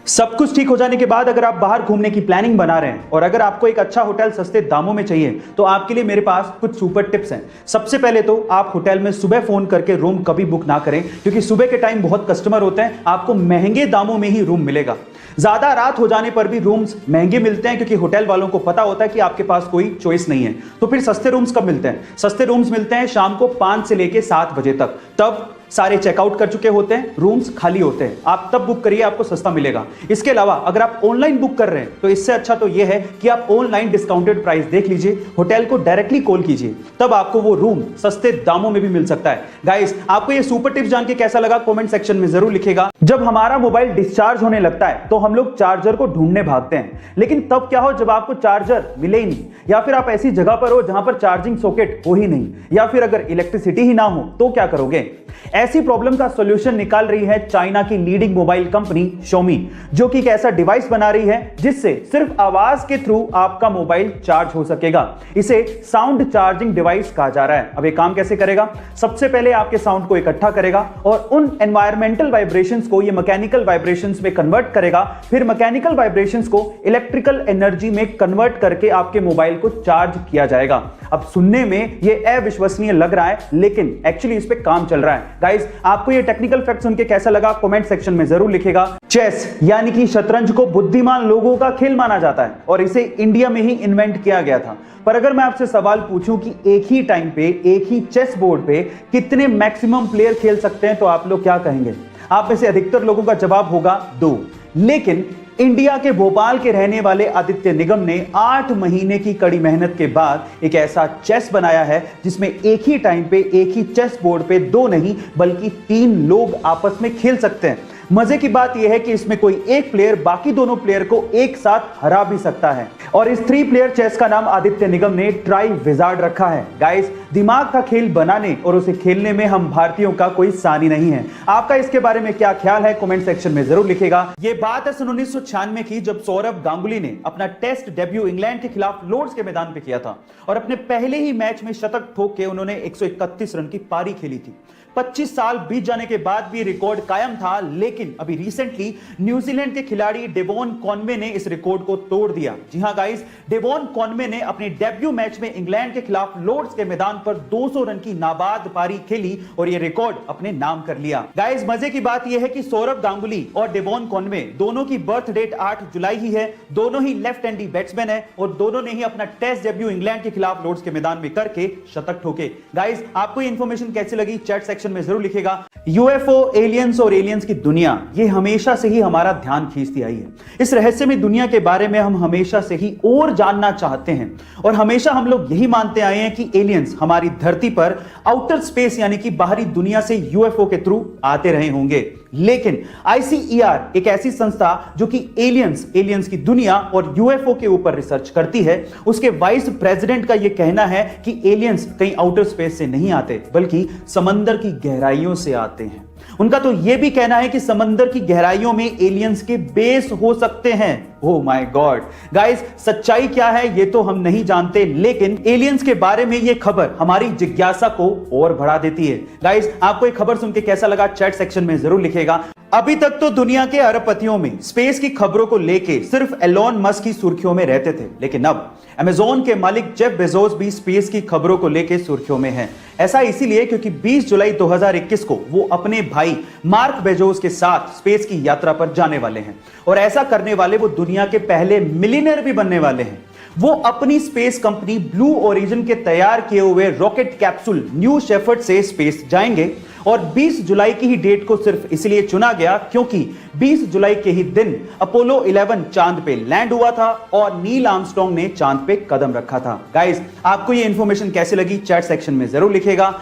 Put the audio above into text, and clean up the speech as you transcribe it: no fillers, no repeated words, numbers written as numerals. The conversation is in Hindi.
सब कुछ ठीक हो जाने के बाद अगर आप बाहर घूमने की प्लानिंग बना रहे हैं और अगर आपको एक अच्छा होटल सस्ते दामों में चाहिए तो आपके लिए मेरे पास कुछ सुपर टिप्स हैं। सबसे पहले तो आप होटल में सुबह फोन करके रूम कभी बुक ना करें, क्योंकि सुबह के टाइम बहुत कस्टमर होते हैं, आपको महंगे दामों में ही रूम मिलेगा। ज्यादा रात हो जाने पर भी रूम्स महंगे मिलते हैं, क्योंकि होटल वालों को पता होता है कि आपके पास कोई चॉइस नहीं है। तो फिर सस्ते रूम्स कब मिलते हैं? सस्ते रूम्स मिलते हैं शाम को 5 से लेके 7 बजे तक। तब सारे चेकआउट कर चुके होते हैं, रूम्स खाली होते हैं, आप तब बुक करिए, आपको सस्ता मिलेगा। इसके अलावा अगर आप ऑनलाइन बुक कर रहे हैं तो इससे अच्छा तो यह है कि आप ऑनलाइन डिस्काउंटेड प्राइस देख लीजिए, होटल को डायरेक्टली कॉल कीजिए, तब आपको वो रूम सस्ते दामों में भी मिल सकता है। गाइस, आपको ये सुपर टिप्स जान के कैसा लगा कमेंट सेक्शन में जरूर लिखिएगा। जब हमारा मोबाइल डिस्चार्ज होने लगता है तो हम लोग चार्जर को ढूंढने भागते हैं, लेकिन तब क्या हो जब आपको चार्जर मिले ही नहीं, या फिर आप ऐसी जगह पर हो जहां पर चार्जिंग सॉकेट हो ही नहीं, या फिर अगर इलेक्ट्रिसिटी ही ना हो तो क्या करोगे? ऐसी प्रॉब्लम का सॉल्यूशन निकाल रही है चाइना की लीडिंग मोबाइल कंपनी Xiaomi, जो कि एक ऐसा डिवाइस बना रही है जिससे सिर्फ आवाज के थ्रू आपका मोबाइल चार्ज हो सकेगा। इसे साउंड चार्जिंग डिवाइस कहा जा रहा है। अब ये काम कैसे करेगा? सबसे पहले आपके साउंड को इकट्ठा करेगा और उन एनवायरमेंटल वाइब्रेशंस को ये मैकेनिकल वाइब्रेशंस में कन्वर्ट करेगा, फिर मैकेनिकल वाइब्रेशंस को इलेक्ट्रिकल एनर्जी में कन्वर्ट करके आपके मोबाइल को चार्ज किया जाएगा। अब सुनने में ये अविश्वसनीय लग रहा है, लेकिन एक्चुअली इस पे काम चल रहा है। गाइस, आपको ये टेक्निकल फैक्ट सुन के कैसा लगा कमेंट सेक्शन में जरूर लिखिएगा। चेस यानी कि शतरंज को बुद्धिमान लोगों का खेल माना जाता है और इसे इंडिया में ही इन्वेंट किया गया था। पर अगर मैं आपसे सवाल पूछूं कि एक ही टाइम पे एक ही चेस बोर्ड पे कितने मैक्सिमम प्लेयर खेल सकते हैं तो आप लोग क्या कहेंगे? आप में से अधिकतर लोगों का जवाब होगा 2। लेकिन इंडिया के भोपाल के रहने वाले आदित्य निगम ने 8 महीने की कड़ी मेहनत के बाद एक ऐसा चेस बनाया है जिसमें एक ही टाइम पे एक ही चेस बोर्ड पे 2 नहीं बल्कि 3 लोग आपस में खेल सकते हैं। मजे की बात यह है कि इसमें कोई एक प्लेयर बाकी दोनों प्लेयर को एक साथ हरा भी सकता है, और इस 3 प्लेयर चेस का नाम आदित्य निगम ने ट्राई विजार्ड रखा है। गाइस, दिमाग का खेल बनाने और उसे खेलने में हम भारतीयों का कोई सानी नहीं है। आपका इसके बारे में क्या ख्याल है कमेंट सेक्शन में जरूर लिखिएगा। ये बात है सन 1996 की, जब सौरभ गांगुली ने अपना टेस्ट डेब्यू इंग्लैंड के खिलाफ लॉर्ड्स के मैदान पे किया था और अपने पहले ही मैच में शतक ठोक के उन्होंने 131 रन की पारी खेली थी। 25 साल बीत जाने के बाद भी रिकॉर्ड कायम था, लेकिन अभी रिसेंटली न्यूजीलैंड के खिलाड़ी डेवॉन कॉनवे ने इस रिकॉर्ड को तोड़ दिया। जी हां गाइस, डेवॉन कॉनवे ने अपने डेब्यू मैच में इंग्लैंड के खिलाफ लॉर्ड्स के मैदान पर 200 रन की नाबाद पारी खेली और यह रिकॉर्ड अपने नाम कर लिया। गाइस, मजे की बात यह है कि सौरभ गांगुली और डेवॉन कॉनवे दोनों की बर्थ डेट 8 जुलाई ही है, दोनों ही लेफ्ट हैंडी बैट्समैन है और दोनों ने ही अपना टेस्ट डेब्यू इंग्लैंड के खिलाफ लॉर्ड्स के मैदान में करके शतक ठोके। गाइस, आपको ये इंफॉर्मेशन कैसी लगी चैट सेक्शन में जरूर लिखिएगा। यूएफओ, एलियंस और एलियंस की दुनिया, ये हमेशा से ही हमारा ध्यान खींचती आई है। इस रहस्यमय दुनिया के बारे में हम हमेशा से ही और जानना चाहते हैं और हमेशा हम लोग यही मानते आए हैं कि एलियंस हमारी धरती पर आउटर स्पेस यानी कि बाहरी दुनिया से यूएफओ के थ्रू आते रहे होंगे। लेकिन आईसीईआर एक ऐसी संस्था जो कि एलियंस की दुनिया और यूएफओ के ऊपर रिसर्च करती है, उसके वाइस प्रेसिडेंट का यह कहना है कि एलियंस कहीं आउटर स्पेस से नहीं आते बल्कि समंदर की गहराइयों से आते हैं। उनका तो यह भी कहना है कि समंदर की गहराइयों में एलियंस के बेस हो सकते हैं। ओह माय गॉड गाइस, सच्चाई क्या है ये तो हम नहीं जानते, लेकिन एलियंस के बारे में यह खबर हमारी जिज्ञासा को और बढ़ा देती है। गाइस, आपको ये खबर सुन के कैसा लगा चैट सेक्शन में जरूर लिखिएगा। अभी तक तो दुनिया के अरबपतियों में स्पेस की खबरों को लेके सिर्फ एलोन मस्क की सुर्खियों में रहते थे, लेकिन अब अमेज़न के मालिक जेफ बेजोस भी स्पेस की खबरों को लेके सुर्खियों में हैं। ऐसा इसीलिए क्योंकि 20 जुलाई 2021 को वो अपने भाई मार्क बेजोस के साथ स्पेस की यात्रा पर जाने वाले हैं, और ऐसा करने वाले वो दुनिया के पहले मिलियनेयर भी बनने वाले हैं। वो अपनी स्पेस कंपनी ब्लू ओरिजिन के तैयार किए हुए रॉकेट कैप्सूल न्यू शेफर्ड से स्पेस जाएंगे, और 20 जुलाई की ही डेट को सिर्फ इसलिए चुना गया क्योंकि 20 जुलाई के ही दिन अपोलो 11 चांद पे लैंड हुआ था और नील आर्मस्ट्रांग ने चांद पे कदम रखा था। गाइस, आपको ये इंफॉर्मेशन कैसी लगी चैट सेक्शन में जरूर लिखिएगा।